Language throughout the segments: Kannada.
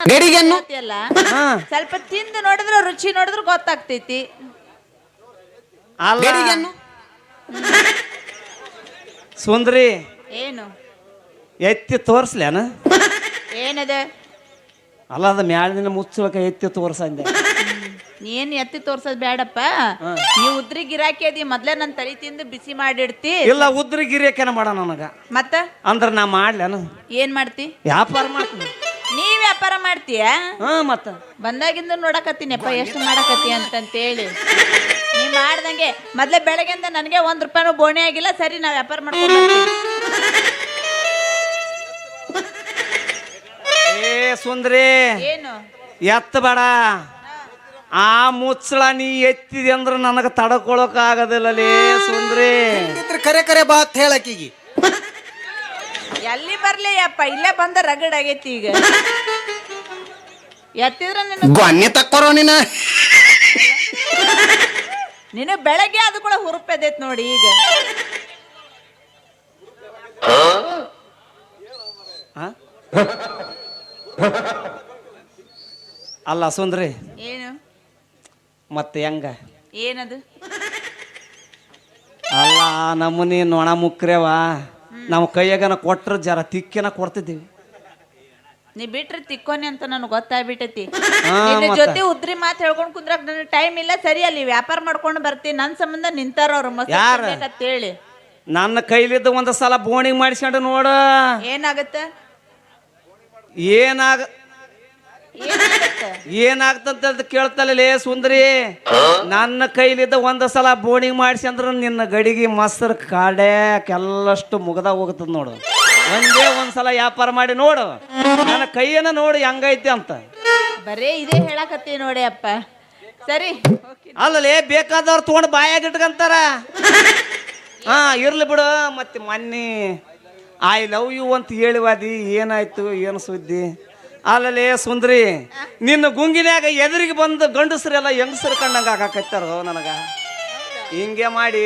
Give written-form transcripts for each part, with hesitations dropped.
ಗಡಿಗೆನ್ನು ಅಲ್ಲ ಹಾ ಸ್ವಲ್ಪ ತಿಂದು ನೋಡಿದ್ರೆ ರುಚಿ ನೋಡಿದ್ರೆ ಗೊತ್ತಾಗ್ತೈತಿ. ಅಲ್ಲ ಗಡಿಗೆನ್ನು ಸುಂದ್ರಿ ಏನು ಎತ್ತಿ ತೋರ್ಸ್ಲೇನ ಏನದ? ಅಲ್ಲ ಅದ ಮ್ಯಾಲಿನ ಮುಚ್ಚಳಕ ಎತ್ತಿ ತೋರ್ಸಂದೆ. ನೀನ್ ಎತ್ತಿ ತೋರ್ಸೋದ್ ಬೇಡಪ್ಪ. ನೀ ಉದ್ರಿ ಗಿರಾಕಿ ಅದಿ, ಮೊದ್ಲೇ ನನ್ ತಲಿ ತಿಂದು ಬಿಸಿ ಮಾಡಿಡ್ತಿ. ಇಲ್ಲ ಉದ್ರಿ ಗಿರಿಯಕೇನ ಮಾಡ ನನಗ ಮತ್ತ ಅಂದ್ರ ನಾ ಮಾಡ್ಲೇನ ಏನ್ ಮಾಡ್ತಿ? ವ್ಯಾಪಾರ ಮಾಡ್ತೀನಿ. ನೀ ವ್ಯಾಪಾರ ಮಾಡ್ತೀಯ? ಹಾ ಮತ್ತ ಬಂದಾಗಿಂದ ನೋಡಕತ್ತೀನಿಪ್ಪ ಎಷ್ಟು ಮಾಡಕತ್ತಿ ಅಂತಂತೇಳಿ. ನೀ ಮಾಡ್ದಂಗೆ ಮೊದ್ಲೇ ಬೆಳಗ್ಗೆಯಿಂದ ನನಗೆ 1 ರೂಪಾಯಿನೂ ಬೋಣಿ ಆಗಿಲ್ಲ. ಸರಿ, ನಾ ವ್ಯಾಪಾರ ಮಾಡ್ಕೊಂಡು ಬರ್ತೀನಿ. ಏ ಸುಂದ್ರಿ ಏನು ಎತ್ತ ಬೇಡ. ಆ ಮುಚ್ಚಳ ನೀ ಎತ್ತಿದೆ ಅಂದ್ರ ನನಗ ತಡ್ಕೊಳಕ್ ಆಗದಿಲ್ಲಲೇ ಸುಂದ್ರಿ. ಕರೆ ಕರೆ ಬಾತ್ ಹೇಳಕೀಗಿ ಎಲ್ಲಿ ಬರ್ಲಿ ಅಪ್ಪ, ಇಲ್ಲೇ ಬಂದ ರಗಡ್ ಆಗೈತಿ ಈಗ. ಎತ್ತಿದ್ರ ಗೊನ್ನೆ ತಕ್ಕೋರೋ ನಿನ್ನ ಬೆಳಗ್ಗೆ ಅದು ಕೂಡ ಹುರುಪೆದೈತ್ ನೋಡಿ ಈಗ. ಅಲ್ಲ ಸುಂದ್ರಿ ಏನು ಮತ್ತೆ ಹೆಂಗ ಏನದು? ಅಲ್ಲ ನಮ್ಮನಿ ನೊಣ ಮುಕ್ರೇವ ನಾವು ಕೈಯಾಗನ ಕೊಟ್ರ ಜರ ತಿಕ್ಕಿನ ಕೊಡ್ತಿದ್ದೀವಿ. ನೀ ಬಿಟ್ರೆ ತಿಕ್ಕೋನಿ ಅಂತ ನನಗೆ ಗೊತ್ತಾಗ್ಬಿಟ್ಟೈತಿ. ಹಾ, ನಿನ್ನ ಮತ್ತ? ಜೊತೆ ಉದ್ರಿ ಮಾತು ಹೇಳ್ಕೊಂಡು ಕುಂದ್ರಕ್ ನನಗೆ ಟೈಮ್ ಇಲ್ಲ. ಸರಿ, ಅಲ್ಲಿ ವ್ಯಾಪಾರ ಮಾಡ್ಕೊಂಡು ಬರ್ತೀನಿ. ನನ್ನ ಸಂಬಂಧ ನಿಂತಾರ ಅವ್ರು ಯಾರ? ಹೇಳಿ. ನನ್ನ ಕೈಲಿದ್ದ ಒಂದು ಸಲ ಬೋಣಿಂಗ್ ಮಾಡಿಸ್ಕೊಂಡು ನೋಡ ಏನಾಗತ್ತ? ಏನಾಗ ಏನಾಗ್ತಂತ ಕೇಳ್ತಲ್ಲೇ ಸುಂದರಿ. ನನ್ನ ಕೈಲಿದ್ದ ಒಂದು ಸಲ ಬೋಣಿಂಗ್ ಮಾಡಿಸ್ಕೊಂಡ್ರ ನಿನ್ನ ಗಡಿಗೆ ಮೊಸರು ಕಾಡ್ಯಾಕೆಲ್ಲಷ್ಟು ಮುಗ್ದ ಹೋಗ್ತದ ನೋಡು. ಒಂದ್ ಸಲ ವ್ಯಾಪಾರ ಮಾಡಿ ನೋಡು, ನನ್ನ ಕೈಯನ್ನ ನೋಡಿ ಹೆಂಗೈತಿ ಅಂತ. ಬರೇ ಇದೇ ಹೇಳಕತ್ತಿ ನೋಡಿ ಅಪ್ಪ. ಸರಿ, ಅಲ್ಲಲೇ ಬೇಕಾದವ್ರು ತೊಗೊಂಡು ಬಾಯಾಗ ಇಟ್ಕಂತಾರ. ಹಾ ಇರ್ಲಿ ಬಿಡು. ಮತ್ತೆ ಮೊನ್ನೆ ಐ ಲವ್ ಯು ಅಂತ ಹೇಳಿವಾದಿ, ಏನಾಯ್ತು ಏನು ಸುದ್ದಿ? ಅಲ್ಲಲೇ ಸುಂದ್ರಿ, ನಿನ್ನ ಗುಂಗಿನ್ಯಾಗ ಎದುರಿಗೆ ಬಂದು ಗಂಡಸ್ರೆಲ್ಲ ಹೆಂಗಸರು ಕಂಡಂಗ ಆಗಾಕತ್ತಾರೋ ನನಗ. ಹಿಂಗೆ ಮಾಡಿ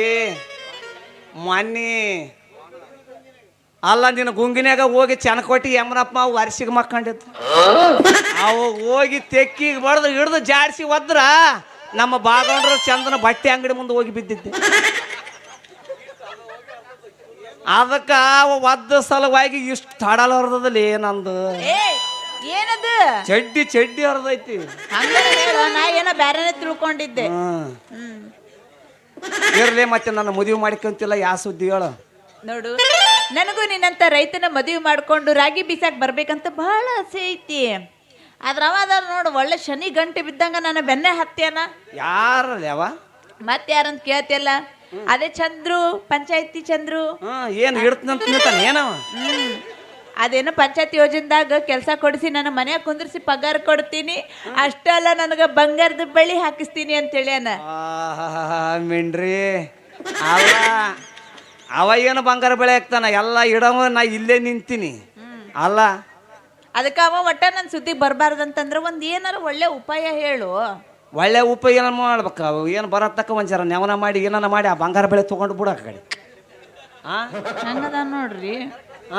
ಮೊನ್ನೆ ಅಲ್ಲ ನಿನ್ನ ಗುಂಗಿನ್ಯಾಗ ಹೋಗಿ ಚೆನ್ನಕೋಟಿ ಯಮನಪ್ಪ ವರ್ಷಿಗೆ ಮಕ್ಕೊಂಡಿದ್ದು. ಅವು ಹೋಗಿ ತೆಕ್ಕಿಗೆ ಬಡ್ದು ಹಿಡ್ದು ಜಾಡಿಸಿ ಒದ್ರ ನಮ್ಮ ಬಾಗಂಡ್ರ ಚಂದನ ಬಟ್ಟೆ ಅಂಗಡಿ ಮುಂದೆ ಹೋಗಿ ಬಿದ್ದಿದ್ದೆ. ಅದಕ್ಕ ಒದ್ದ ಸಲುವಾಗಿ ಇಷ್ಟು ತಡಲ ಹೊರದಲ್ಲಿ ನಂದು ಏನದು? ಚಡ್ಡಿ ಹೊರದೈತಿ. ನಾ ಏನೋ ಬ್ಯಾರೇನೆ ತಿಳ್ಕೊಂಡಿದ್ದೆ. ಇರ್ಲಿ, ಮತ್ತೆ ನನ್ನ ಮದುವೆ ಮಾಡ್ಕೊಂತಿಲ್ಲ, ಯಾವ ಸುದ್ದಿ ಹೇಳು? ನೋಡು, ನನಗೂ ನಿನ್ನಂತ ರೈತನ ಮದುವೆ ಮಾಡ್ಕೊಂಡು ರಾಗಿ ಬೀಸಾಕ್ ಬರ್ಬೇಕಂತ ಬಹಳ ಆಸೆ ಐತಿ. ಆದ್ರ ಅವ ನೋಡು, ಒಳ್ಳೆ ಶನಿ ಗಂಟೆ ಬಿದ್ದಂಗ ನನ್ನ ಬೆನ್ನೆ ಹತ್ಯಾನ. ಯಾರವ? ಮತ್ತೆ ಯಾರಂತ ಕೇಳ್ತಿಯಲ್ಲ, ಅದೇ ಚಂದ್ರು, ಪಂಚಾಯತಿ ಚಂದ್ರು. ಏನ್ ಹಿಡ್ತಂತ ಏನವ? ಅದೇನೋ ಪಂಚಾಯತಿ ಯೋಜನೆದಾಗ ಕೆಲಸ ಕೊಡಿಸಿ ನನ್ನ ಮನ್ಯಾಗ ಕುಂದ್ರಿಸಿ ಪಗಾರ ಕೊಡ್ತೀನಿ, ಅಷ್ಟೇ ಅಲ್ಲ ನನಗ ಬಂಗಾರದ ಬಳಿ ಹಾಕಿಸ್ತೀನಿ ಅಂತ ಹೇಳ್ಯಾನ. ಮಿಂಡ್ರಿ ಅಲ್ಲ, ಅವ ಏನು ಬಂಗಾರ ಬೆಳೆ ಹಾಕ್ತಾನ, ಎಲ್ಲ ಇಡವ ನಾ ಇಲ್ಲೇ ನಿಂತೀನಿ. ಅಲ್ಲ ಅದಕ್ಕೆ ಅವ ಒಟ್ಟ ನನ್ನ ಸುದ್ದಿಗೆ ಬರಬಾರ್ದಂತಂದ್ರೆ ಒಂದು ಏನಾರ ಒಳ್ಳೆ ಉಪಾಯ ಹೇಳು. ಒಳ್ಳೆ ಉಪಾಯ ಏನ ಮಾಡ್ಬೇಕ? ಅವು ಏನು ಬರತಕ್ಕ ಒಂದ್ಸರ ನೆವನ ಮಾಡಿ ಏನಾನ ಮಾಡಿ ಆ ಬಂಗಾರ ಬೆಳೆ ತೊಗೊಂಡು ಬಿಡ ಕಡೆ. ಹಂಗದ ನೋಡ್ರಿ.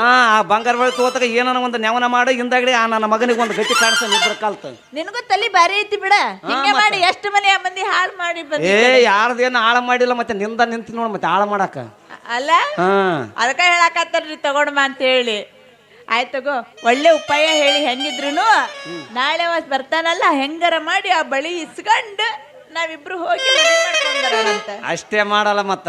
ಆ ಬಂಗಾರ ಬೆಳೆ ತಗೋತಕ ಏನಾನ ಒಂದು ನೆವನ ಮಾಡಿ ಹಿಂದಾಗಡೆ ಆ ನನ್ನ ಮಗನಿಗೆ ಒಂದು ಗಟ್ಟಿ ಕಾಣಿಸ ಇಬ್ಬರ ಕಾಲ್ತ. ನಿನಗೂ ತಲಿ ಬಾರಿ ಐತಿ ಬಿಡ. ಹಿಂಗೆ ಮಾಡಿ ಎಷ್ಟು ಮಂದಿ ಹಾಳು ಮಾಡಿ ಯಾರ್ದೇನು ಹಾಳು ಮಾಡಿಲ್ಲ, ಮತ್ತೆ ನಿಂತಿ ನೋಡ್ ಮತ್ತೆ ಹಾಳು ಮಾಡಾಕ ಅಲ್ಲ. ಅದಕ್ಕ ಹೇಳಾಕತ್ತಾರ್ರಿ ತಗೊಂಡ್ಮ ಅಂತ ಹೇಳಿ. ಆಯ್ತಗೋ, ಒಳ್ಳೆ ಉಪಾಯ ಹೇಳಿ. ಹೆಂಗಿದ್ರು ನಾಳೆ ಬರ್ತಾನಲ್ಲ, ಹೆಂಗಾರ ಮಾಡಿ ಆ ಬಳಿ ಇಸ್ಕೊಂಡು ನಾವಿಬ್ರು ಹೋಗಿ ಮದುವೆ ಮಾಡ್ಕೊಂಡ್ ಬರೋಣಂತ. ಅಷ್ಟೇ ಮಾಡಲ್ಲ ಮತ್ತ.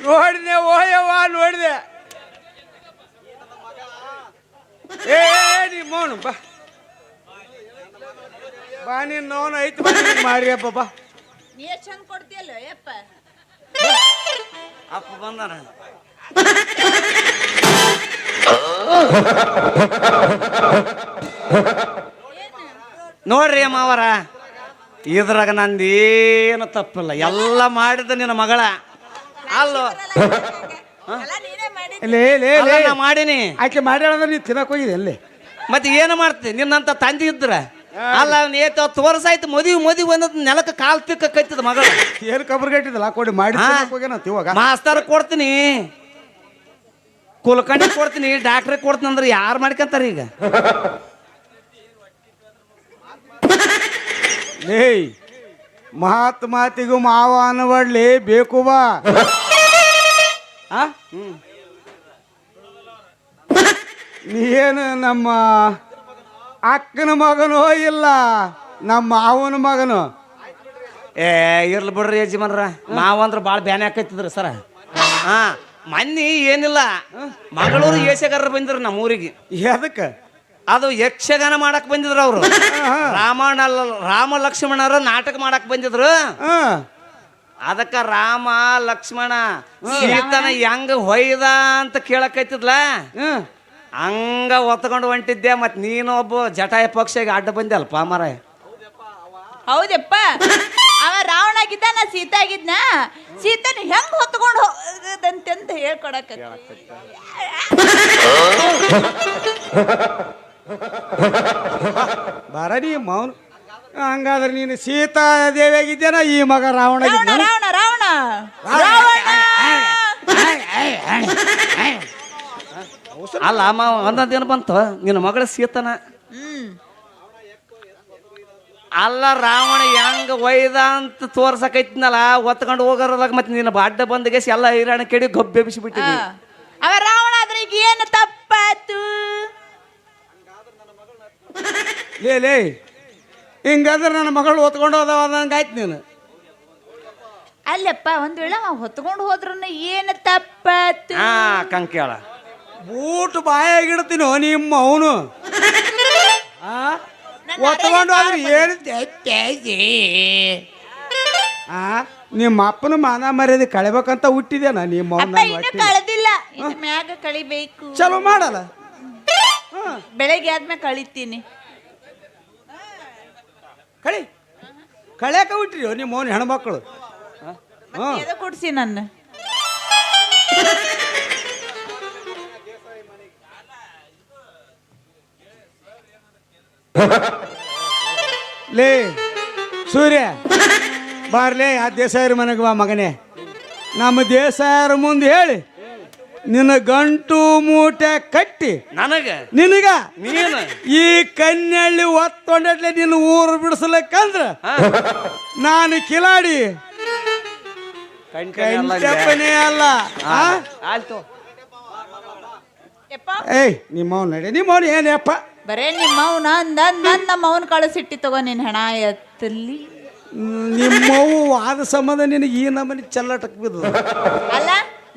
ನೋಡಿದೆ ಓಯವ್ವ ನೋಡಿದೆ. ಏ ನಿಮ್ಮವನು ಬಾ ಬಾ ನಿನ್ನವನು ಐತಿ ಮಾರಿಯಪ್ಪ ಬಾ. ನೀ ಎಷ್ಟು ಚಂದ ಕೊಡ್ತೀಯಲ್ಲ ಯಪ್ಪ. ಅಪ್ಪ ಬಂದಾನ. ನೋಡ್ರಿ ಮಾವರ, ಇದ್ರಾಗ ನಂದೇನು ತಪ್ಪಿಲ್ಲ, ಎಲ್ಲ ಮಾಡಿದ ನಿನ್ನ ಮಗಳ. ಅಲ್ಲೋ ಅಲ್ಲ ನೀನೇ ಮಾಡಿ. ಅಲ್ಲ, ನಾ ಮಾಡೀನಿ. ಆಕೆ ಮಾಡ್ಯಾಳಂದ್ರೆ ನೀನು ತಿನ್ನಕ್ ಹೋಗಿದೆ ಅಲ್ಲಿ. ಮತ್ತೆ ಏನು ಮಾಡ್ತಿ? ನಿನ್ನಂತ ತಂದಿ ಇದ್ರ ಅಲ್ಲ, ನೇತು 10 ವರ್ಷ ಆಯ್ತು ಮದುವೆ ಅನ್ನೋದು ನೆಲಕ್ಕೆ ಕಾಲ್ ತಿಕ್ಕ ಕೈತದ ಮಗಳು. ಏನು ಕಬ್ರು ಗಟ್ಟಿದಲ್ಲ ಕೊಡಿ ಮಾಡಿ ಹೋಗ್ಯಾನಂತ ಇವಾಗ. ಮಾಸ್ತರ್ ಕೊಡ್ತೀನಿ, ಕುಲಕರ್ಣಿ ಕೊಡ್ತೀನಿ, ಡಾಕ್ಟ್ರಿಗೆ ಕೊಡ್ತೀನಿ ಅಂದ್ರೆ ಯಾರು ಮಾಡ್ಕೊಂತಾರ ಈಗ? ಏಯ್ ಮಾತಿಗೂ ಮಾವ ಅನ್ನಬಡ್ಲಿ ಬೇಕು ಬಾ. ನೀನು ನಮ್ಮ ಅಕ್ಕನ ಮಗನೋ ಇಲ್ಲ ನಮ್ಮ ಮಾವನ ಮಗನು? ಇರ್ಲಿ ಬಿಡ್ರಿ ಯಜಮಾನ್ರ, ನಾವಂದ್ರ ಭಾಳ ಬ್ಯಾನೆ ಹಾಕೈತಿದ್ರಿ ಸರ. ಮೊನ್ನೆ ಏನಿಲ್ಲ, ಮಂಗಳೂರು ಯಕ್ಷಗಾರರು ಬಂದಿದ್ರು ನಮ್ಮ ಊರಿಗೆ. ಅದಕ್ಕೆ ಅದು ಯಕ್ಷಗಾನ ಮಾಡಕ್ ಬಂದಿದ್ರು ಅವರು. ರಾಮ ಲಕ್ಷ್ಮಣರ ನಾಟಕ ಮಾಡಕ್ ಬಂದಿದ್ರು. ಅದಕ್ಕ ರಾಮ ಲಕ್ಷ್ಮಣ ಸೀತನ ಹೆಂಗ ಹೊಯ್ದ ಅಂತ ಕೇಳಕೈತಿದ್ಲ, ಹಂಗ ಒತ್ಕೊಂಡು ಹೊಂಟಿದ್ದೆ. ಮತ್ ನೀನು ಒಬ್ಬ ಜಟಾಯ ಪಕ್ಷಿಗೆ ಅಡ್ಡ ಬಂದೆ ಅಲ್ಪ ಮರ. ಹೌದಪ್ಪ, ಅವ ರಾವಣ ಆಗಿದ್ದ, ನಾ ಸೀತಾ ಆಗಿದ್ನ. ಸೀತನ ಹೆಂಗ್ ಹೊತ್ಕೊಂಡು ಹೋಗದಂತೆಂತ ಹೇಳ್ಕೊಡಕ ಬರ ನೀ ಮೌನ. ಹಂಗಾದ್ರೆ ನೀನು ಸೀತಾ ದೇವಿ ಆಗಿದ್ದೇನ, ಈ ಮಗ ರಾವಣ ರಾವಣ ರಾವಣ ರಾವಣ ರಾವಣ. ಅಲ್ಲ ಅಮ್ಮ, ಒಂದೊಂದೇನು ಬಂತು ನಿನ್ನ ಮಗಳ ಸೀತನ. ಅಲ್ಲ, ರಾವಣ ಹೆಂಗ ಒಯ್ದ ಅಂತ ತೋರ್ಸಕೈತಿನಲ್ಲ, ಒತ್ಕೊಂಡು ಹೋಗೋರದಾಗ ಮತ್ತೆ ನಿನ್ನ ಅಡ್ಡ ಬಂದಗೆ ಎಲ್ಲ ಹೈರಾಣ ಕೆಡಿ ಗೊಬ್ಬೆ ಬಿಸಿಬಿಟ್ಟಿದ್ವಿ. ಅವ ರಾವಣ ಆದ್ರೆ ಈಗ ಏನು ತಪ್ಪಾತು? ಲೇ ಹಿಂಗಾದ್ರೆ ನನ್ನ ಮಗಳು ಹೊತ್ಕೊಂಡು ಹೋದವಂಗ ಆಯ್ತು ನೀನು. ಅಲ್ಲಪ್ಪ, ಒಂದ್ ವೇಳೆ ಅವ ಹೊತ್ಕೊಂಡು ಹೋದ್ರು ಏನು ತಪ್ಪಾತು? ಕಂಕೇಳ ಬೂಟ್ ಬಾಯಾಗಿಡ್ತೀನೋ ನಿಮ್ಮ ಅವನು. ಹೊತ್ಕೊಂಡು ಹೋದ್ರೆ ಏನು ನಿಮ್ಮ ಅಪ್ಪನ ಮಾನ ಮರ್ಯಾದೆ ಕಳಿಬೇಕಂತ ಹುಟ್ಟಿದೇನ ನಿಮ್ಮ ಇನ್ನು ಕಳೆದಿಲ್ಲ, ಇನ್ನು ಮ್ಯಾಗ ಕಳಿಬೇಕು. ಚಲೋ ಮಾಡಲ್ಲ. ಬೆಳಗ್ಗೆ ಆದ್ಮೇಲೆ ಕಳಿತೀನಿ. ಕಳ್ಯಾಕ ಹುಟ್ಟಿರಿ ನಿಮ್ಮ ಅವನ ಹೆಣ್ಮಕ್ಳು. ಕೊಡ್ಸಿ ನನ್ನ ಲೇ ಸೂರ್ಯ ಬಾರ್ಲೇ, ಆ ದೇಸಾಯರ ಮನೆಗೆ ಬಾ ಮಗನೇ. ನಮ್ಮ ದೇಸಾಯರ ಮುಂದೆ ಹೇಳಿ ನಿನ್ನ ಗಂಟು ಮೂಟೆ ಕಟ್ಟಿ ನಿನಗ ನೀನು ಈ ಕನ್ಯಳ್ಳಿ ಒತ್ತೊಂಡಟ್ಲೆ ನಿನ್ನ ಊರು ಬಿಡಿಸ್ಲಿಕ್ಕಂದ್ರ ನಾನು ಕಿಲಾಡಿ ಕಂಟಪ್ಪನೇ ಅಲ್ಲ. ಏಯ್ ನಿಮ್ಮವ್ನ ನಡಿ, ನಿಮ್ಮವ್ನ ಏನಪ್ಪ ಬರೇ ನಿಮ್ಮವ್ನ ನನ್ನ ಮೌನ್ ಕಳಿಸಿಟ್ಟಿ ತಗೋ ನಿನ್ ಹೆಣ ಎತ್ತಲ್ಲಿ. ನಿಮ್ಮವು ಆದ ಸಂಬಂಧ ನಿನಗೆ ಈ ನಮ್ಮನೆ ಚೆಲ್ಲಟಕ್ ಬಿದ್ದು ಅಲ್ಲ.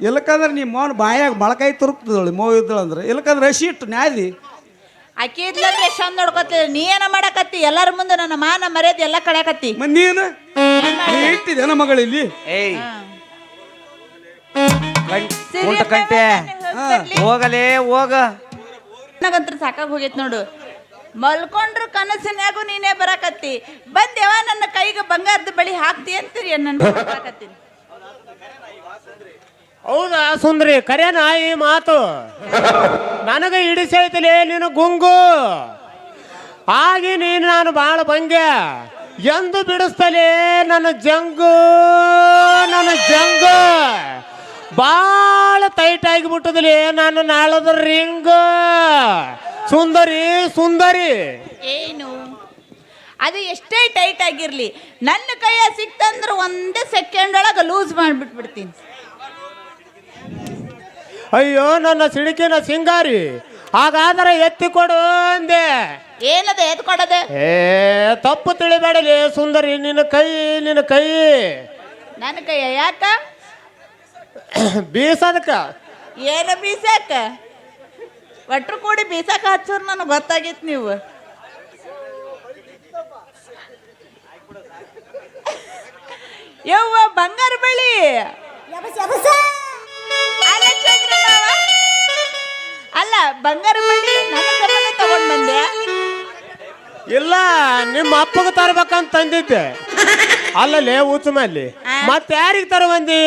ಇಲ್ಲಕಂದ್ರೆ ನಿಮ್ಮ ಮೌನ ಬಾಯಾಗ ಮೊಳಕಾಯಿ ತುರುಕ್ತದಳು ಮೋವ್ ಇದ್ದಳು ಅಂದ್ರೆ. ಇಲ್ಲಕಂದ್ರೆ ಹಸಿ ಇಟ್ಟು ನ್ಯಾದಿ ಆಕಿ ಇದ್ಲಂದ್ರೆ ಎಷ್ಟ್ ಚಂದ ನೋಡ್ಕೊತಿಲ್ಲ. ನೀ ಏನ ಮಾಡಕತ್ತಿ? ಎಲ್ಲರ ಮುಂದೆ ನನ್ನ ಮಾನ ಮರ್ಯಾದೆ ಎಲ್ಲ ಕಳ್ಯಾಕತ್ತಿ. ನೀನು ಇಟ್ಟಿದೆ ನಮ್ಮ ಮಗಳಲ್ಲಿ. ಏಯ್ ಕುಂಟ ಕಂಟೆ ಹೋಗಲೇ ಹೋಗ. ನನಗಂತ್ರ ಸಾಕಾಗಿ ಹೋಗೈತ್ ನೋಡು. ಮಲ್ಕೊಂಡ್ರು ಕನಸಿನ್ಯಾಗೂ ನೀನೇ ಬರಾಕತ್ತಿ. ಬಂದೇವ ನನ್ನ ಕೈಗೆ ಬಂಗಾರದ ಬಳಿ ಹಾಕ್ತಿ ಅಂತೀರಿ ನನ್ನ ಬರಾಕತ್ತೀನಿ. ಹೌದಾ ಸುಂದ್ರಿ, ಕರೆನಾ ಈ ಮಾತು? ನನಗೆ ಹಿಡಿಸೈತಲೇ ನೀನು ಗುಂಗು. ಆಗಿ ನೀನು ನಾನು ಬಾಳ ಭಂಗ್ಯ ಎಂದು ಬಿಡಿಸ್ತಲೇ ನನ್ನ ಜಂಗು. ನನ್ನ ಜಂಗು ಬಾಳ ಟೈಟ್ ಆಗಿಬಿಟ್ಟದಲೇ ನನ್ನ ನಾಳದ ರಿಂಗ್. ಸುಂದರಿ ಸುಂದರಿ ಏನು ಅದು ಎಷ್ಟೇ ಟೈಟ್ ಆಗಿರ್ಲಿ ನನ್ನ ಕೈಯ ಸಿಕ್ತಂದ್ರೆ ಒಂದೇ ಸೆಕೆಂಡ್ ಒಳಗೆ ಲೂಸ್ ಮಾಡಿಬಿಟ್ಬಿಡ್ತೀನಿ. ಅಯ್ಯೋ ನನ್ನ ಸಿಡಿಕಿನ ಸಿಂಗಾರಿ, ಹಾಗಾದರೆ ಎತ್ತಿ ಕೊಡು ಅಂದೆ. ಏನದ ಎತ್ಕೊಡೋದು? ತಪ್ಪು ತಿಳಿಬೇಡಲಿ ಸುಂದರಿ, ನಿನ್ನ ಕೈ ನಿನ್ನ ಕೈ. ನನ್ನ ಕೈಯ ಯಾಕ ಬೀಸದಕ್ಕ? ಏನು ಬೀಸಾಕ? ಒಟ್ರು ಕೂಡಿ ಬೀಸಾಕ ಹಚ್ಚೋರು ನನಗೆ ಗೊತ್ತಾಗಿತ್ತು ನೀವು. ಯವ್ವ ಬಂಗಾರ ಬಳಿ ಅಲ್ಲ ಚಂದ್ರಮಾವ, ಅಲ್ಲ ಬಂಗಾರ ಬಳಿ ನನ್ನ ಸಂಬಂಧ ತಗೊಂಡ್ ಬಂದೆ. ಇಲ್ಲ, ನಿಮ್ಮ ಅಪ್ಪಗೆ ತರ್ಬೇಕಂತ ತಂದಿದ್ದೆ. ಅಲ್ಲಲ್ಲೇ ಉಚ್ಚಮಲ್ಲಿ ಮತ್ತೆ ಯಾರಿಗೆ ತರಬಂದಿ?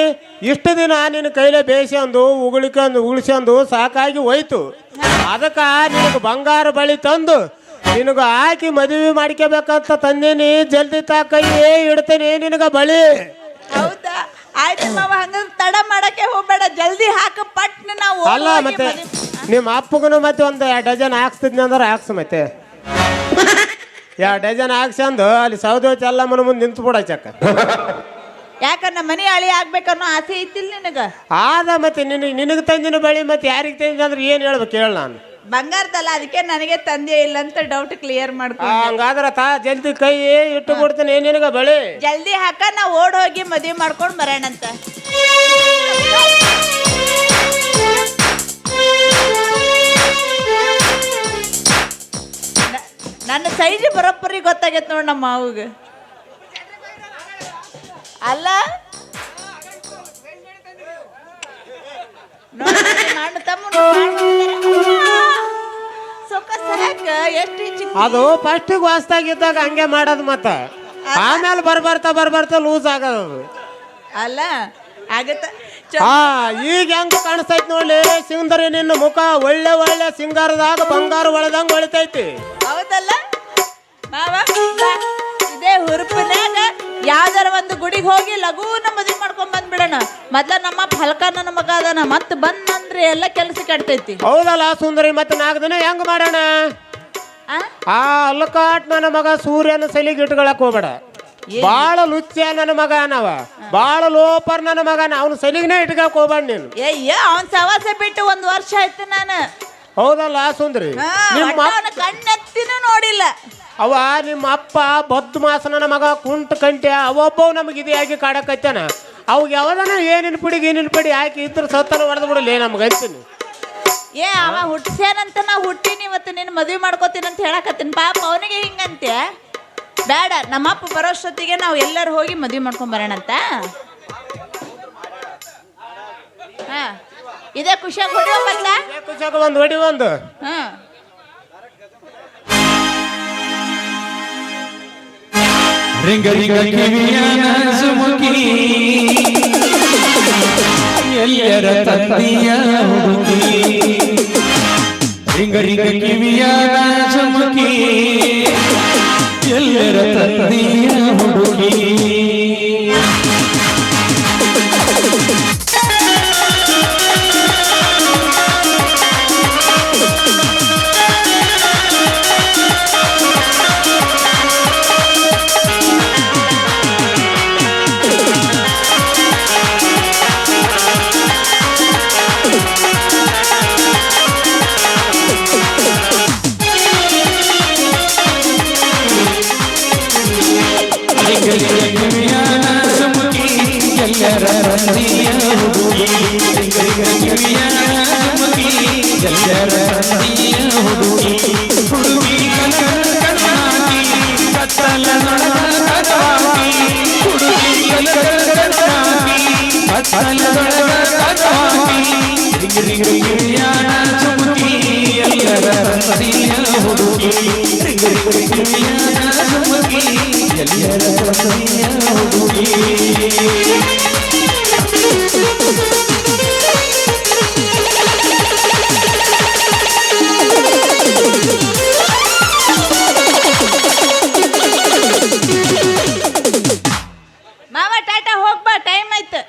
ಇಷ್ಟು ದಿನ ನಿನ್ನ ಕೈಲೇ ಬೇಯಿಸ್ಕೊಂಡು ಉಳಿಸ್ಕೊಂಡು ಸಾಕಾಗಿ ಹೋಯ್ತು. ಅದಕ್ಕ ನಿನಗೆ ಬಂಗಾರ ಬಳಿ ತಂದು ನಿನಗ ಹಾಕಿ ಮದುವೆ ಮಾಡ್ಕೋಬೇಕಂತ ತಂದೀನಿ. ಜಲ್ದಿ ತಾ ಕೈ ಇಡ್ತೀನಿ ನಿನಗ ಬಳಿ. ಹೌದಾ? ಆಯ್ತು ಮಾವ, ಹಂಗಂದ್ರೆ ತಡ ಮಾಡಕ್ಕೆ ಹೋಗ್ಬೇಡ, ಜಲ್ದಿ ಹಾಕ ಪಟ್ನ ನಾವು. ಅಲ್ಲ ಮತ್ತೆ ನಿಮ್ಮ ಅಪ್ಪಗೂ ಮತ್ತೆ ಒಂದು 2 ಡಜನ್ ಹಾಕ್ಸ್ತಿದ್ನಿ ಅಂದ್ರೆ ಹಾಕ್ಸು. ಮತ್ತೆ 2 ಡಜನ್ ಹಾಕ್ಸಂದು ಅಲ್ಲಿ ಸೌದೋತಿ ಎಲ್ಲ ಮನ ಮುಂದೆ ನಿಂತು ಬಿಡ ಚಕ್ಕ. ಯಾಕನ್ನ ಮನೆ ಹಳಿ ಆಗ್ಬೇಕನ್ನೋ ಆಸೆ ಐತಿಲ್ ನಿನಗ? ಆದ ಮತ್ತೆ ನಿನಗೆ ತಂದಿನ ಬಳಿ ಮತ್ತೆ ಯಾರಿಗೆ ತಂದಿನ ಅಂದ್ರೆ ಏನು ಹೇಳ್ಬೇಕು ಹೇಳ? ನಾನು ಬಂಗಾರದಲ್ಲ, ಅದಕ್ಕೆ ನನಗೆ ತಂದೆ ಇಲ್ಲ ಅಂತ ಡೌಟ್ ಕ್ಲಿಯರ್ ಮಾಡ್ಕೊ. ಹಂಗಾದ್ರ ಜಲ್ದಿ ಕೈ ಇಟ್ಟು ಕೊಡ್ತೀನಿ ನಿನಗ ಬಳಿ. ಜಲ್ದಿ ಹಾಕ, ನಾ ಓಡ್ ಹೋಗಿ ಮದುವೆ ಮಾಡ್ಕೊಂಡು ಬರೋಣಂತ. ನನ್ನ ಸೈಜ್ ಬರೋಬ್ಬರಿ ಗೊತ್ತಾಗೈತೆ ನೋಡ್ ನಮ್ಮ ಮಾವಿಗೆ. ಅಲ್ಲ ನಾನು ಅದು ಫಸ್ಟಿಗೆ ವಾಸ್ತಾಗಿದ್ದಾಗ ಹಂಗೆ ಮಾಡೋದು, ಮತ್ತ ಆಮೇಲೆ ಬರ್ಬರ್ತಾ ಲೂಸ್ ಆಗೋದು. ಅಲ್ಲ ಆಗತ್ತ. ಈಗ ಹೆಂಗ ಕಾಣಿಸ್ತೈತಿ ನೋಡಿ ಸುಂದರಿ, ನಿನ್ನ ಮುಖ ಒಳ್ಳೆ ಒಳ್ಳೆ ಸಿಂಗಾರದಾಗ ಬಂಗಾರ ಒಳದಂಗ ಹೊಳಿತೈತಿ. ಹೌದಲ್ಲ ಮಾವ? ಇದೇ ಹುರುಪಿನಾಗ ಯಾವ್ದಾರ ಒಂದು ಗುಡಿಗೆ ಹೋಗಿ ಲಘೂನ ಮದುವೆ ಮಾಡ್ಕೊಂಡ್ ಬಂದ್ಬಿಡೋಣ. ಮೊದ್ಲ ನಮ್ಮ ಫಲಕ ನನ್ನ ಮಗ ಅದಾನ, ಮತ್ ಬಂದ್ರೆ ಎಲ್ಲ ಕೆಲಸ ಕೆಡ್ತೈತಿ. ಹೌದಲ್ಲ ಸುಂದರಿ? ಮತ್ತೆ 4 ದಿನ ಹೆಂಗ್ ಮಾಡೋಣ? ಅಲ್ಲಕಾಟ್ ನನ್ನ ಮಗ ಸೂರ್ಯನ ಸಲಿಗೆ ಇಟ್ಕೊಳಕ್ ಹೋಗ್ಬೇಡ. ಬಾಳ ಲುಚ್ಚ ನನ್ನ ಮಗ, ನಾವ ಬಾಳ ಲೋಪರ್ ನನ್ನ ಮಗನ, ಅವನು ಸಲಿಗನೇ ಇಟ್ಕೊಳಕ್ ಹೋಗ್ಬೇಡ ನೀನು. ಅವನ್ ಸವಾಸ ಬಿಟ್ಟು 1 ವರ್ಷ ಆಯ್ತು ನಾನು. ಹೌದಲ್ಲ ಸುಂದರಿ? ಕಣ್ಣೆತ್ತಿನ ನೋಡಿಲ್ಲ ಅವ ನಿಮ್ಮ ಅಪ್ಪ ಬದ್ದು ಮಾಸ ನನ್ನ ಮಗ ಕುಂಟ ಕಂಟೆ ಅವೊಬ್ಬವ್ ನಮಗೆ ಇದಾಗಿ ಕಾಡಕತ್ತಾನ. ಅವಾಗ ಯಾವ್ದಾನ ಏನಿನ ಪಡಿ ಹಾಕಿ ಇದ್ರ ಸತ್ತನ ಹೊಡೆದು ಬಿಡಲಿ ನಮ್ಗೆ ಅಂತೀನಿ. ಅವ ಹುಟ್ಟಿಸ್ಯಾನಂತ ನಾ ಹುಟ್ಟಿನಿ, ಇವತ್ತು ನಿನ್ನ ಮದುವೆ ಮಾಡ್ಕೋತೀನಿ ಅಂತ ಹೇಳಕತ್ತೀನಿ. ಪಾಪ ಅವನಿಗೆ ಹಿಂಗಂತೆ. ಬೇಡ, ನಮ್ಮಪ್ಪ ಬರೋಷ್ಟೊತ್ತಿಗೆ ನಾವು ಎಲ್ಲರೂ ಹೋಗಿ ಮದುವೆ ಮಾಡ್ಕೊಂಡ್ ಬರೋಣಂತ. ಇದೇ ಖುಷಿಯಾಗಿ ಹೊಡಿಯೋ ಬದ್ಲ ಖುಷಿಯಾಗ ಒಂದು ಹೊಡಿ ಒಂದು. ರಿಂಗ ರಿಂಗ ಕಿವಿಯನ ಸುಮುಖಿ ಎಲ್ಲರ ತಂದೆಯ ಹುಡುಗಿ. ರಿಂಗ ರಿಂಗ ಕಿವಿಯನ ಸುಮುಖಿ ಎಲ್ಲರ ತಂದೆಯ ಹುಡುಗಿ. ಎಲ್ಲರ ತಂದೆಯ ಹುಡುಗಿ. ರಿಂಗ ರಿಂಗ ಕಿವಿಯನ ಸುಮುಖಿ ಎಲ್ಲರ ತಂದೆಯ ಹುಡುಗಿ. ಅತ್ತಲದೊಳಗ ಕಾಕವಾಕಿ ರಿಂಗಿರಿಯಾಣ ಚುಮುಕಿ ಎಲ್ಲರ ತಂದೆಯ ಹುಡುಗಿ ರಿಂಗಿರಿಯಾಣ ಚುಮುಕಿ ಎಲ್ಲರ ತಂದೆಯ ಹುಡುಗಿ ಮಾವ ಟಾಟಾ ಹೋಗ್ಬಾ ಟೈಮ್ ಆಯ್ತು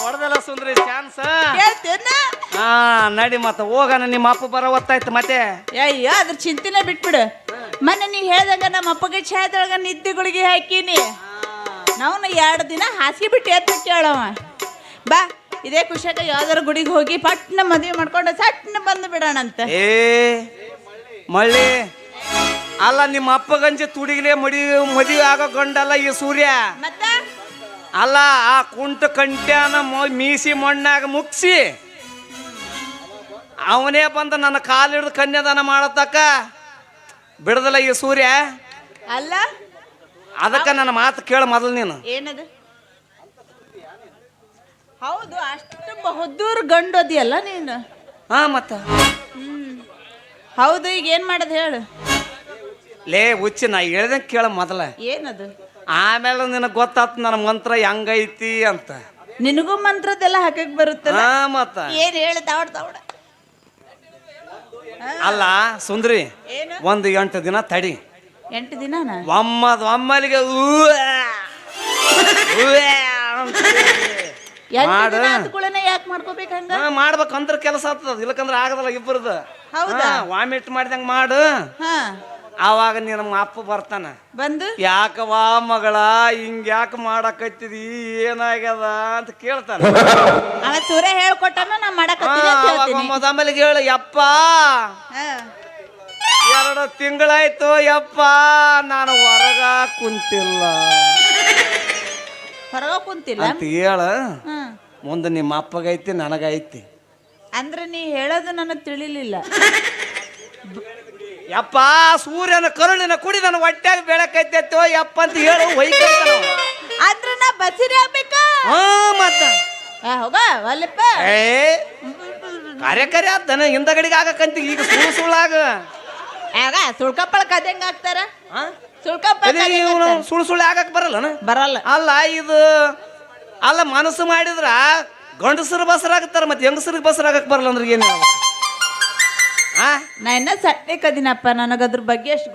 ಹೊಡೆದಲ್ಲ ಸುಂದ್ರಿ ಚಾನ್ಸ್ ಕೇಳ್ತೇನ ಹಾ ನಡಿ ಮತ್ತ ಹೋಗೋಣ ನಿಮ್ಮ ಅಪ್ಪ ಬರೋ ಹೊತ್ತಾಯ್ತು ಮತ್ತೆ ಅಯ್ಯೋ ಅದ್ರ ಚಿಂತೆನೆ ಬಿಟ್ಬಿಡು ಮೊನ್ನೆ ನೀ ಹೇಳ್ದಂಗ ನಮ್ಮ ಅಪ್ಪಗೆ ಛಾಯದೊಳಗ ನಿದ್ದೆಗಳಿಗೆ ಹಾಕೀನಿ ನಾವು 2 ದಿನ ಹಾಸಿಗೆ ಬಿಟ್ಟು ಎತ್ತ ಕೇಳವ ಬಾ ಇದೇ ಖುಷಿಯಾಗ ಯಾವ್ದಾರ ಗುಡಿಗೆ ಹೋಗಿ ಪಟ್ನ ಮದುವೆ ಮಾಡ್ಕೊಂಡು ಸಟ್ನ ಬಂದು ಬಿಡೋಣಂತ ಏ ಮಳ್ಳಿ ಅಲ್ಲ ನಿಮ್ಮ ಅಪ್ಪಗಂಜಿ ತುಡಿಗ್ಲೆ ಮದುವೆ ಆಗೋ ಗಂಡಲ್ಲ ಈ ಸೂರ್ಯ ಮತ್ತ ಅಲ್ಲ ಆ ಕುಂಟ ಕಂಟ್ಯಾನ ಮೀಸಿ ಮಣ್ಣಾಗ ಮುಗ್ಸಿ ಅವನೇ ಬಂದು ನನ್ನ ಕಾಲಿಡ್ದು ಕನ್ಯಾದಾನ ಮಾಡತಕ್ಕ ಬಿಡದಲ್ಲ ಈ ಸೂರ್ಯ ಅಲ್ಲ ಅದಕ್ಕೆ ನನ್ನ ಮಾತು ಕೇಳ ಮೊದಲು ನೀನು ಏನದು ಹೌದು ಅಷ್ಟು ಬಹುದೂರ್ ಗಂಡೋದಿಯಲ್ಲ ನೀನು ಹಾ ಮತ್ತ ಹೌದು ಈಗ ಏನ್ ಮಾಡೋದು ಹೇಳು ಲೇ ಹುಚ್ಚಿ ನಾ ಹೇಳ್ದಂಗೆ ಕೇಳ ಮೊದಲ ಏನದು ಆಮೇಲೆ ನಿನಗೆ ಗೊತ್ತಾತ್ ನನ್ನ ಮಂತ್ರ ಹೆಂಗೈತಿ ಅಂತ ನಿನಗೂ ಮಂತ್ರದ್ದೆಲ್ಲ ಹಾಕಕ್ ಬರುತ್ತಲ್ಲ ಹಾ ಮತ್ತ ಏನ್ ಹೇಳು ತಾವಡ ತಾವಡ ಅಲ್ಲ ಸುಂದ್ರಿ ಏನು 8 ದಿನ ತಡಿ 8 ದಿನನಾ ಒಮ್ಮಲಿಗೆ ಮಾಡು ಯಾಕೆ ಮಾಡ್ಕೋಬೇಕು ಹಂಗ ಮಾಡ್ಬೇಕಂದ್ರ ಕೆಲಸ ಆಗ್ತದ ಇಲ್ಲಕಂದ್ರ ಆಗದಲ್ಲ ಇಬ್ಬರದು ಹೌದಾ ವಾಮಿಟ್ ಮಾಡಿದಂಗ ಮಾಡು ಹಾ ಆವಾಗ ನಿಮ್ಮ ಅಪ್ಪ ಬರ್ತಾನ ಬಂದು ಯಾಕವಾ ಮಗಳ ಹಿಂಗ್ ಯಾಕೆ ಮಾಡಕತ್ತಿದಿ ಏನಾಗ್ಯದ ಅಂತ ಕೇಳ್ತಾನ ಅವ ಸೂರ್ಯ ಹೇಳ್ಕೊಟ್ಟನ ನಾ ಮಾಡಕತ್ತೀನಿ ಅಂತ ಹೇಳ್ತೀನಿ ಮೊದಲಿಗೆ ಹೇಳು ಯಪ್ಪ ಹಾ 2 ತಿಂಗಳಾಯ್ತು ಯಪ್ಪ ನಾನು ಹೊರಗ ಕುಂತಿಲ್ಲ ಹೊರಗ ಕುಂತಿಲ್ಲ ಅಂತ ಹೇಳ ಹಾ ಮುಂದೆ ನಿಮ್ಮ ಅಪ್ಪಗೈತಿ ನನಗೈತಿ ಅಂದ್ರೆ ನೀ ಹೇಳೋದು ನನಗೆ ತಿಳಿಲಿಲ್ಲ ಯಪ್ಪ ಸೂರ್ಯನ ಕರುಳಿನ ಕುಡಿ ನನ್ನ ಹೊಟ್ಯಾಗ ಬೆಳಕೈತೈತೋ ಯಪ್ಪ ಅಂತ ಹೇಳು ಒಯ್ಕಂತಾನ ಅಂದ್ರೆ ನಾ ಬಸಿರಿ ಆಗ್ಬೇಕಾ ಹಾ ಮತ್ತ ಹೋಗ ಒಲ್ಲಪ್ಪ ಏ ಕಾರ್ಯಕಾರಿ ಆದ್ದನ ಹಿಂದಗಡಿಗೆ ಆಗಕ್ಕಂತ ಈಗ ಸುಳ್ಳು ಆಗ ಸುಳ್ಕಪ್ಪಳ ಕದಂಗ ಆಗ್ತಾರ ಸುಳ್ಳು ಆಗಕ್ ಬರಲ್ಲನ ಬರಲ್ಲ ಅಲ್ಲ ಇದು ಅಲ್ಲ ಮನಸ್ಸು ಮಾಡಿದ್ರ ಗಂಡಸರು ಬಸರಾಗತ್ತಾರ ಮತ್ತೆ ಹೆಂಗಸರಿಗೆ ಬಸರಾಗಕ್ ಬರಲ್ಲ ಅಂದ್ರೆ ಏನು ನಾ ಇನ್ನ ಸಟ್ಟೆ ಕದಿನಪ್ಪ ನನಗದ್ರ ಬಗ್ಗೆ ಅಷ್ಟು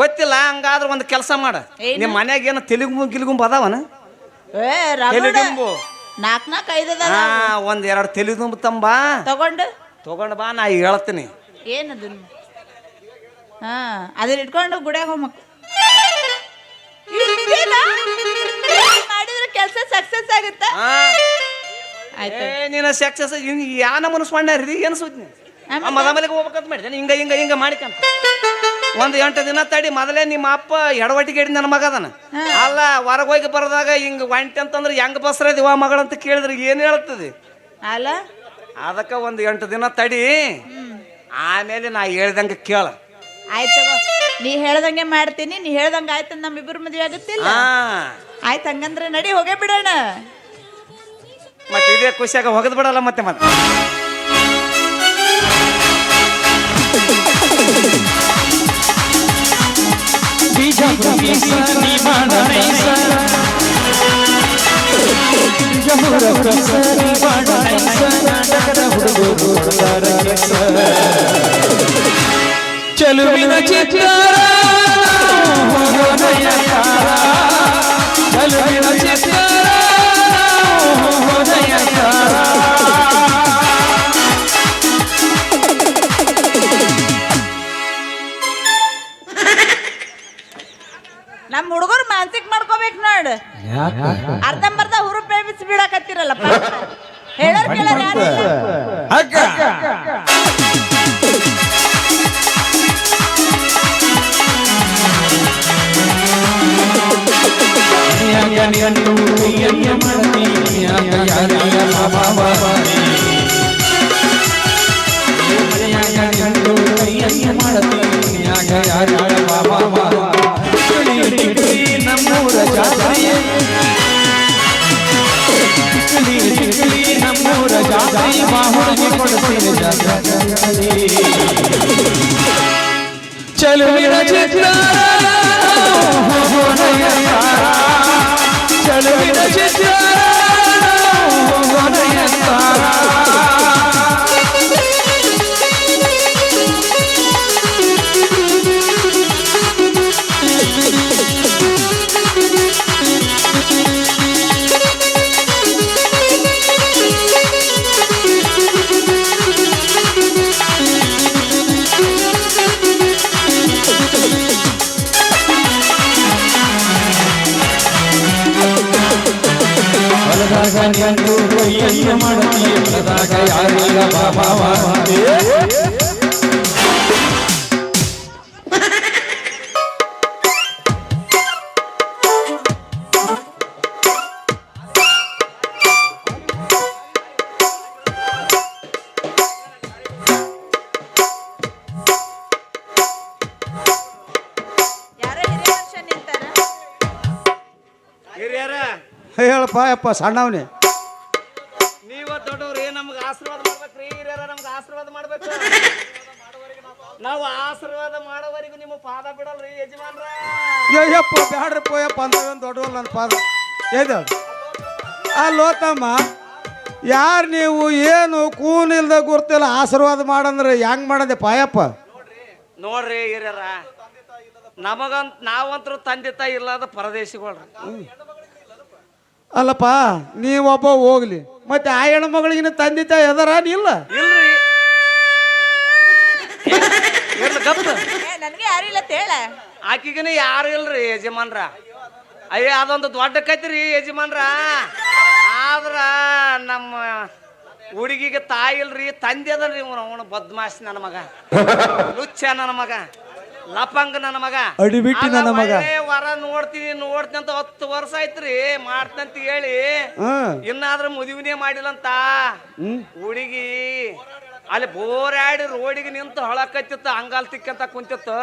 ಗೊತ್ತಿಲ್ಲ ಹಂಗಾದ್ರೆ ಒಂದು ಕೆಲಸ ಮಾಡ ನಿಮ್ಮ ಮನ್ಯಾಗ ಏನು ತೆಲುಗು ಗಿಲ್ಗುಂಬ ಅದಾವನ ತೆಲುಗುಂಬು 4-5 1-2 ತೆಲುಗುಂಬು ತಂಬ ತಗೊಂಡು ಬಾ ನಾ ಹೇಳ್ತೀನಿ ಏನದು ಹಾ ಅದನ್ನ ಇಟ್ಕೊಂಡು ಗುಡಿಯಾಗ ಹೋಗ್ಬೇಕು ಮಾಡಿದ್ರೆ ಕೆಲಸ ಸಕ್ಸಸ್ ಆಗುತ್ತಾ ನೀನು ಸಕ್ಸಸ್ ಯಾನ ಮನಸ್ಸು ಮಾಡ್ಯಾರಿ ಏನು ಸುದ್ದಿ ಮದಮಲಿಗೆ ಹೋಗ್ಬೇಕಂತ ಮಾಡಿದೆ ಹಿಂಗ ಮಾಡಿಕಂತ 8 ದಿನ ತಡಿ ಮೊದಲೇ ನಿಮ್ಮ ಅಪ್ಪ ಎಡವಟ್ಟಿಗೆ ಹಿಡಿದು ನನ್ನ ಮಗ ಅದನ ಅಲ್ಲ ಹೊರಗೆ ಹೋಗಿ ಬರದಾಗ ಹಿಂಗ ಒಂಟಿ ಅಂತಂದ್ರೆ ಹೆಂಗ ಬಸ್ರದಿವ ಮಗಳಂತ ಕೇಳಿದ್ರೆ ಏನು ಹೇಳ್ತದೆ ಅಲ್ಲ ಅದಕ್ಕೆ 8 ದಿನ ತಡಿ ಆಮೇಲೆ ನಾ ಹೇಳ್ದಂಗೆ ಕೇಳ ಆಯ್ತು ನೀ ಹೇಳ್ದಂಗೆ ಮಾಡ್ತೀನಿ ನೀ ಹೇಳ್ದಂಗೆ ಆಯ್ತು ನಮ್ಮಿಬ್ಬರು ಮದುವೆ ಆಗುತ್ತಿಲ್ಲ ಆಯ್ತು ಹಂಗಂದ್ರೆ ನಡಿ ಹೋಗೇ ಬಿಡೋಣ ಮತ್ತೆ ಇದೇ ಖುಷಿಯಾಗ ಹೋಗದ್ ಬಿಡಲ್ಲ ಮತ್ತೆ ಚಲುವಿನ ಚಿತ್ತಾರ ಚಲುವಿನ ಚಿತ್ತಾರ ನಮ್ಮ ಹುಡುಗರು ಮಾನಸಿಕ ಮಾಡ್ಕೋಬೇಕು ನೋಡು ಅರ್ಧಂಬರ್ಧ ಹುರು ಪ್ರೇಮಿಸಿ ಬಿಡಕತ್ತಿರಲ್ಲಪ್ಪ ಹೇಳೋರ್ ಕೇಳೋರ್ ಯಾರು ಟಿಕ್ಕಲಿ ಟಿಕ್ಕಲಿ ನಮ್ಮೂರ ಜಾತ್ರೆಯೇ ಟಿಕ್ಕಲಿ ಟಿಕ್ಕಲಿ ನಮ್ಮೂರ ಜಾತ್ರೆಯ ಬಾಹುಳಿಗೆ ಕೊಡುತ್ತೇನೆ ಜಾತ್ರೆ ಚಲುವಿನ ಚಿತ್ತಾರ ಚಲುವಿನ ಚಿತ್ತಾರ ಗಂಡು ಕೊಯ್ಯಯ್ಯ ಮಾಡತಿ ಎನ್ನದಾಗ ಯಾರಿಲ್ಲ ಬಾಬಾವ ಹಿರಿಯರ ಹೇಳಪ್ಪ ಯಪ್ಪ ಸಣ್ಣವನೇ ನೀವ ದೊಡ್ಡವ್ರಿ ನಮ್ಗೆ ಆಶೀರ್ವಾದ ಮಾಡ್ಬೇಕ್ರಿ ಹಿರಿಯರ ನಮ್ಗೆ ಆಶೀರ್ವಾದ ಮಾಡ್ಬೇಕು ನಾವು ಆಶೀರ್ವಾದ ಮಾಡೋವರೆಗೂ ನಿಮ್ಮ ಪಾದ ಬಿಡಲ್ರಿ ಯಜಮಾನ್ರ ಅಯ್ಯಪ್ಪ ಬ್ಯಾಡ್ರಪ್ಪ ಯಪ್ಪ ಅಂತವೇನು ದೊಡ್ಡವಲ್ಲ ನನ್ನ ಪಾದ ಏದು ಅಲ್ಲೋತಮ್ಮ ಯಾರು ನೀವು ಏನು ಕೂನಿಲ್ದ ಗುರ್ತಿಲ್ಲ ಆಶೀರ್ವಾದ ಮಾಡಂದ್ರೆ ಹೆಂಗ್ ಮಾಡದೆ ಪಾಯಪ್ಪ ನೋಡ್ರಿ ಹಿರಿಯರ ನಾವಂತರೂ ತಂದೆ ತಾಯಿ ಇಲ್ಲದ ಪರದೇಶಿಗಳ್ರಿ ಅಲ್ಲಪ್ಪ ನೀವೊಬ್ಬ ಹೋಗ್ಲಿ ಮತ್ತೆ ಆ ಹೆಣ್ಮಗಳಿಗಿನ ತಂದೆ ತಾಯಿ ಅದಾರ ಇಲ್ಲ ಇಲ್ರಿ ಗಪ್ಪ ನನಗೆ ಯಾರು ಇಲ್ಲ ಹೇಳ ಆಕಿಗನ ಯಾರು ಇಲ್ರಿ ಯಜಮಾನ್ರ ಅಯ್ಯ ಅದೊಂದು ದೊಡ್ಡ ಕೈತ್ರಿ ಯಜಮಾನ್ರ ಆದ್ರ ನಮ್ಮ ಹುಡುಗಿಗೆ ತಾಯಿ ಇಲ್ರಿ ತಂದೆ ಅದನ್ರಿ ಅವನು ಬದ್ಮಾಶ್ ನನ್ನ ಮಗ ಲುಚ್ಚ ನನ್ನ ಮಗ ಲಪಂಗ ನನ್ನ ಮಗ ಅಡಿಬಿಟ್ಟಿ ನನ್ನ ಮಗ ವರ ನೋಡ್ತೀನಿ ಅಂತ 10 ವರ್ಷ ಆಯ್ತ್ರಿ ಮಾಡ್ತಂತ ಹೇಳಿ ಇನ್ನಾದ್ರೂ ಮದುವೆನೇ ಮಾಡಿಲ್ಲಂತ ಹುಡುಗಿ ಅಲ್ಲಿ ಬೋರಾಡಿ ರೋಡಿಗೆ ನಿಂತು ಹೊಳಕತ್ತಿತ್ತು ಅಂಗಾಲ್ ತಿಕ್ಕಂತ ಕುಂತಿತ್ತು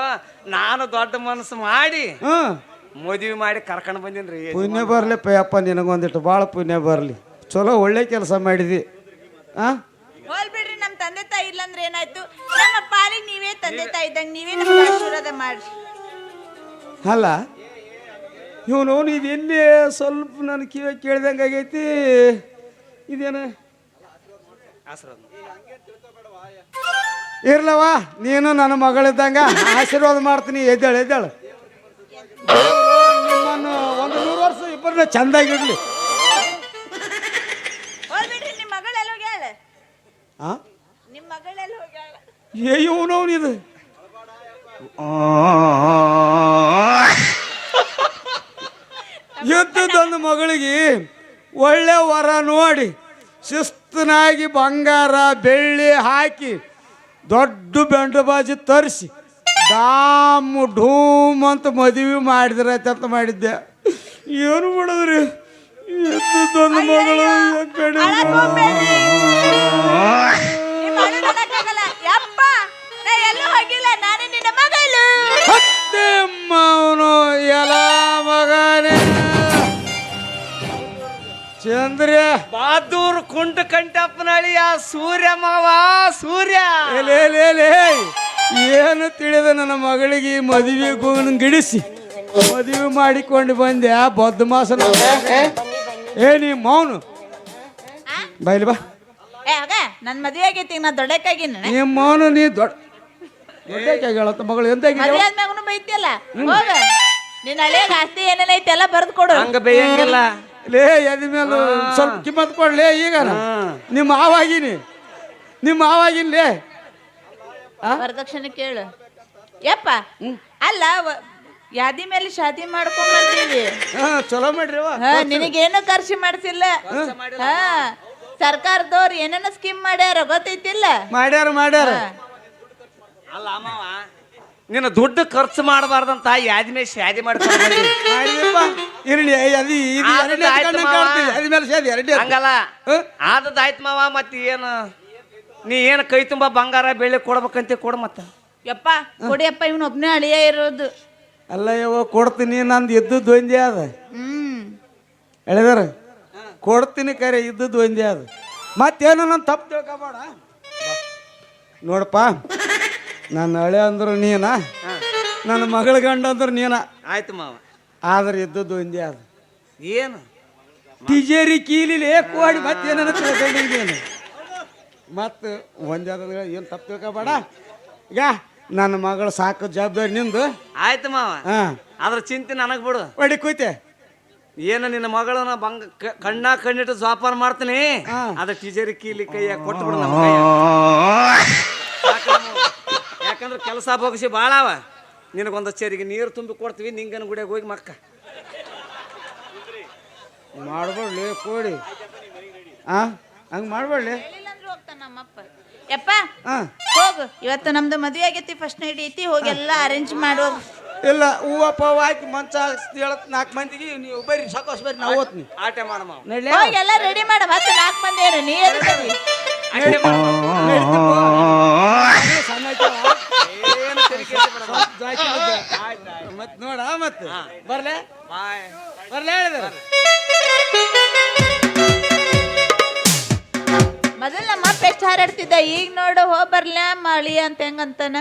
ನಾನು ದೊಡ್ಡ ಮನಸ್ಸು ಮಾಡಿ ಮದುವೆ ಮಾಡಿ ಕರ್ಕೊಂಡು ಬಂದಿನ್ರಿ ಪುಣ್ಯ ಬರ್ಲಿ ಪಯ್ಯಪ್ಪ ನಿನಗೊಂದಿಟ್ಟು ಭಾಳ ಪುಣ್ಯ ಬರ್ಲಿ ಚಲೋ ಒಳ್ಳೆ ಕೆಲಸ ಮಾಡಿದಿ ಹೋಲ್ ಬಿಡ್ರಿ ನಮ್ ತಂದೆ ತಾಯಿ ಇಲ್ಲಂದ್ರೆ ಏನಾಯ್ತು ನಮ್ಮ ಪಾಲಿಗೆ ನೀವೇ ತಂದೆ ತಾಯಿ ಇದ್ದಂಗ ನೀವೇ ನಮ್ಗೆ ಆಶೀರ್ವಾದ ಮಾಡ್ರಿ ಅಲ್ಲ ಇವನು ಇದು ಎಲ್ಲಿ ಸ್ವಲ್ಪ ನನ್ನ ಕಿವಿ ಕೇಳ್ದಂಗೆ ಆಗೈತಿ ಇದೇನು ಇರ್ಲವ ನೀನು ನನ್ನ ಮಗಳಿದ್ದಂಗ ಆಶೀರ್ವಾದ ಮಾಡ್ತೀನಿ ಎದ್ದೇಳು ಎದ್ದೇಳು ನಿಮ್ಮನ್ನು 100 ವರ್ಷ ಇಬ್ಬರನ್ನ ಚಂದಾಗಿರ್ಲಿ ಹೋಲ್ ಬಿಡ್ರಿ ನಿಮ್ ಮಗಳೆಲ್ಲ ಹೋಗ್ಯಾಳ ಆ ನಿಮ್ ಮಗಳೆಲ್ಲ ಹೋಗ್ಯಾಳ ಇವನವನು ಇದು ಎದ್ದೊಂದು ಮಗಳಿಗೆ ಒಳ್ಳೆ ವರ ನೋಡಿ ಶಿಸ್ತನಾಗಿ ಬಂಗಾರ ಬೆಳ್ಳಿ ಹಾಕಿ ದೊಡ್ಡ ಬೆಂಡು ಬಾಜಿ ತರಿಸಿ ಡಾಮ್ ಢೂಮ್ ಅಂತ ಮದುವೆ ಮಾಡಿದ್ರೈತೆ ಅಂತ ಮಾಡಿದ್ದೆ ಏನು ಮಾಡಿದ್ರಿ ಎದ್ದೊಂದು ಮಗಳು ಯಪ್ಪ ನಾ ಎಲ್ಲೂ ಹೋಗಿಲ್ಲ ನಾನು ನಿನ್ನ ಮಗಳು ಅವನು ಎಲ್ಲ ಮಗನೇ ಚಂದ್ರ ಬಹದ್ದೂರ್ ಕುಂಟ ಕಂಠಪ್ಪನಳಿಯ ಸೂರ್ಯ ಮಾವ ಸೂರ್ಯ ಏನು ತಿಳಿದ ನನ್ನ ಮಗಳಿಗೆ ಮದುವೆ ಗಿಡಿಸಿ ಮದುವೆ ಮಾಡಿಕೊಂಡು ಬಂದೆ ಬದ್ಧ ಮಾಸನ ನೀ ಮೌನು ಬೈಲಿ ಬಾ ನನ್ ಮದುವೆ ಆಗೈತಿ ನಾ ದೊಡ್ಡಕ್ಕಾಗಿ ನಿಮ್ಮ ಮೌನು ನೀ ದೊಡ್ಡಕ್ಕಾಗಿ ಮಗಳು ಎಂತಾಗಿ ಮದುವೆ ಆದ್ಮ್ಯಾಗನು ಬೈತಿಯಲ್ಲ ಹೋಗ ನಿನ್ನ ಹಳೆಯಾಗ ಆಸ್ತಿ ಏನೇನೈತಿ ಎಲ್ಲ ಬರ್ದು ಕೊಡು ಹಂಗ ಬೇಯಂಗಿಲ್ಲ ಲೇ ಎದ ಮೇಲೆ ಸ್ವಲ್ಪ ಕಿಮ್ಮತ್ ಕೊಡ್ಲೇ ಈಗ ನಿಮ್ಮ ಆವಾಗಿನಿ ಲೇ ವರದಕ್ಷಿಣೆ ಕೇಳು ಯಪ್ಪ ಅಲ್ಲ ಯಾದಿ ಮೇಲೆ ಶಾದಿ ಮಾಡ್ಕೊಂಡ್ಬಂದೀವಿ ಚಲೋ ಮಾಡ್ರಿ ನಿನಗೇನು ಖರ್ಚು ಮಾಡ್ಸಿಲ್ಲ ಸರ್ಕಾರದವ್ರು ಏನೇನೋ ಸ್ಕೀಮ್ ಮಾಡ್ಯಾರ ಗೊತ್ತೈತಿಲ್ಲ ಮಾಡ್ಯಾರ ಅಲ್ಲ ಮಾವ ನೀನು ದುಡ್ಡು ಖರ್ಚು ಮಾಡಬಾರ್ದಂತ ಯಾದ್ಮೇ ಶಾದಿ ಮಾಡ್ಕೊಂಡು ಹಂಗಲ್ಲ ಆದದಾಯ್ತು ಮಾವ ಮತ್ತೆ ಏನು ನೀ ಏನು ಕೈ ತುಂಬಾ ಬಂಗಾರ ಬೆಳ್ಳಿ ಕೊಡ್ಬೇಕಂತ ಕೊಡು ಮತ್ತ ಯಪ್ಪ ಕೊಡಿಯಪ್ಪ ಇವನು ಒಬ್ನೇ ಅಳಿಯ ಇರೋದು ಅಲ್ಲ ಯವ್ವ ಕೊಡ್ತೀನಿ ನಂದು ಇದ್ದದ್ದು ಒಂದೇ ಅದ ಹ್ಮ್ ಹೇಳಿದಾರ ಕೊಡ್ತೀನಿ ಕರೆ ಇದ್ದದ್ದು ಒಂದೇ ಅದ ಮತ್ತೇನು ನಾನು ತಪ್ಪು ತಿಳ್ಕೊಬೇಡ ನೋಡಪ್ಪ ನನ್ನ ಹಳೆ ಅಂದ್ರೆ ನೀನ ನನ್ನ ಮಗಳ ಗಂಡ ಅಂದ್ರೆ ನೀನ ಆಯ್ತು ಮಾವ. ಆದ್ರೆ ಇದ್ದದ್ದು ಒಂದೇ ಅದ ಏನು ತಿಜೇರಿ ಕೀಲಿಲಿ ಕೋಡಿ ಮತ್ತೇನ ತಿಳ್ಕೊಂಡಿದ್ದೇನೆ ಮತ್ತು ಒಂದೇ ಅದ ಏನು ತಪ್ಪು ತಿಳ್ಕೊಬೇಡ ಈಗ ನನ್ನ ಮಗಳು ಸಾಕು ಜವಾಬ್ದಾರಿ ನಿಂದು ಆಯ್ತು ಮಾವ. ಹಾಂ ಅದ್ರ ಚಿಂತೆ ನನಗ್ ಬಿಡು. ಒಡಿ ಕೂಯ್ತೆ ಏನು ನಿನ್ನ ಮಗಳನ್ನ ಕಣ್ಣ ಕಣ್ಣಿಟ್ಟು ಜೋಪಾನ ಮಾಡ್ತೀನಿ. ಹಾ. ಅದ ಟೀಚರ್ ಕೀಲಿ ಕೈಯಾಗ ಕೊಟ್ಟು ಬಿಡು ನಮ್ಮ ಕೈಯಾಗ. ಸಾಕು ನಮ್ಮವು. ಯಾಕಂದ್ರೆ ಕೆಲಸ ಬೋಗಿಸಿ ಭಾಳ ಅವ. ನಿನಗೊಂದು ಚರಿಗೆ ನೀರು ತುಂಬಿ ಕೊಡ್ತೀವಿ, ನಿಂಗನ ಗುಡಿಯಾಗ ಹೋಗಿ ಮಕ್ಕ ಮಾಡ್ಬೇಡ್ಲಿ ಕೋಡಿ ಹಂಗೆ ಮಾಡ್ಬೇಡ್ಲಿ ಹೇಳಿಲ್ಲಂದ್ರೂ ಹೋಗ್ತಾನ ನಮ್ಮಪ್ಪ. ಯಪ್ಪ ಹಾಂ ಹೋಗು, ಇವತ್ತು ನಮ್ದು ಮದುವೆ ಆಗೈತಿ, ಫಸ್ಟ್ ನೈಟ್ ಐತಿ, ಹೋಗಿ ಎಲ್ಲ ಅರೇಂಜ್ ಮಾಡೋ. ಇಲ್ಲ ಹೂವ ಪವ ಹಾಕಿ ಮಂಚ ಹೇಳತ್ 4 ಮಂದಿಗೆ ನೀವು ಬರ್ರಿ ಸಾಕೋಸ್ ಬರ್ರಿ ನಾವು ಓದ್ನಿ ಆಟ ಮಾಡಮ್ಮ. ನಡ್ಲಿ ಹೋಗಿ ಎಲ್ಲ ರೆಡಿ ಮಾಡ, ಮತ್ತೆ 4 ಮಂದಿ ಏನು ನೀ ಎದಕ್ಕದಿ? ಮತ್ತೆ ನೋಡ ಮತ್ತೆ ಬರ್ಲೆ ಬಾಯ್. ಬರ್ಲೆ ಹೇಳಿದಾರೆ ಮೊದಲು ನಮ್ಮ ಅಪ್ಪ ಎಷ್ಟು ಹಾರಾಡ್ತಿದ್ದ, ಈಗ ನೋಡು ಬರ್ಲ ಮಳಿ ಅಂತ ಹೆಂಗಂತಾನ.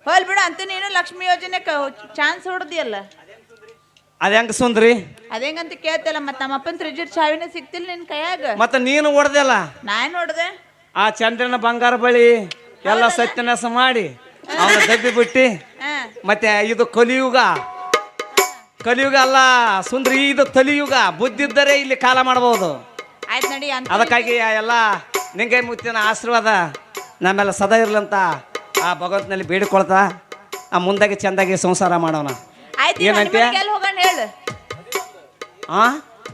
ಹೋಲ್ ಬಿಡು ಅಂತ ನೀನು ಲಕ್ಷ್ಮಿ ಯೋಜನೆ ಚಾನ್ಸ್ ಹೊಡ್ದಿಯಲ್ಲ, ಅದ ಹೆಂಗ ಸುಂದ್ರಿ ಅದೇಂಗಂತ ಕೇಳ್ತಿಲ್ಲ. ಮತ್ತೆ ನಮ್ಮ ಅಪ್ಪನ ತ್ರಿಜರ್ ಚಾವಿನ ಸಿಕ್ತಿಲ್ಲ ನಿನ್ ಕೈಯಾಗ. ಮತ್ತೆ ನೀನು ಹೊಡೆದಲ್ಲ ನಾನ್ ನೋಡ್ದೆ ಆ ಚಂದ್ರನ ಬಂಗಾರ ಬಳಿ ಎಲ್ಲ ಸತ್ಯನಾಶ ಮಾಡಿ ಅವನ ದಬ್ಬಿ ಬಿಟ್ಟಿ. ಹಾ ಮತ್ತೆ ಇದು ಕಲಿಯುಗ, ಕಲಿಯುಗ ಅಲ್ಲ ಸುಂದ್ರಿ, ಇದು ತಲಿಯುಗ. ಬುದ್ಧಿದ್ದರೆ ಇಲ್ಲಿ ಕಾಲ ಮಾಡಬಹುದು. ಆಯ್ತು ನಡಿ ಅಂತ. ಅದಕ್ಕಾಗಿ ಎಲ್ಲ ನಿಂಗೆ ಮುತ್ತಿನ ಆಶೀರ್ವಾದ ನಮ್ಮೆಲ್ಲ ಸದಾ ಇರ್ಲಂತ ಆ ಭಗವಂತನಲ್ಲಿ ಬೇಡಿಕೊಳ್ತಾ ಆ ಮುಂದಾಗಿ ಚಂದಾಗಿ ಸಂಸಾರ ಮಾಡೋಣ. ಆಯ್ತು ಏನಂತೆ? ಎಲ್ಲಿ ಹೋಗೋಣ ಹೇಳು, ಆ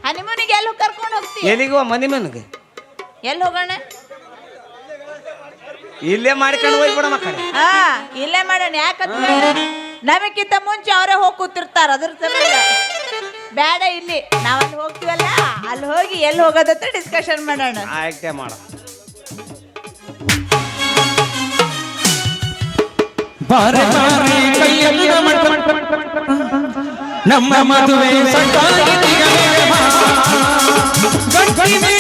ಹನಿಮೂನಿಗೆ ಎಲ್ಲಿ ಕರ್ಕೊಂಡು ಹೋಗ್ತಿ? ಎಲ್ಲಿಗೋ ಮನೆ ಮನೆಗೆ ಎಲ್ಲಿ ಹೋಗೋಣ? ಇಲ್ಲೇ ಮಾಡ್ಕೊಂಡು ಹೋಗ್ಬಿಡ ಮಕ್ಕಳು. ಹಾ ಇಲ್ಲೇ ಮಾಡೋಣ. ಯಾಕಂದ್ರೆ ನಮಗಿಂತ ಮುಂಚೆ ಅವರೇ ಹೋಗಿ ಕೂತಿರ್ತಾರ, ಅದ್ರ ಸಂಬಂಧ ಬೇಡ. ಇಲ್ಲಿ ನಾವಲ್ಲಿ ಹೋಗ್ತೀವಲ್ಲ, ಅಲ್ಲಿ ಹೋಗಿ ಎಲ್ಲಿ ಹೋಗೋದತ್ತ ಡಿಸ್ಕಷನ್ ಮಾಡೋಣ. ಆಯ್ಕೆ ಮಾಡ. ಬಾರೆ ಬಾರೆ ಕೈಯಲ್ಲ ನಮ್ಮ ಮದುವೆ ಸಂಗಾತಿ ಗಂಟಿ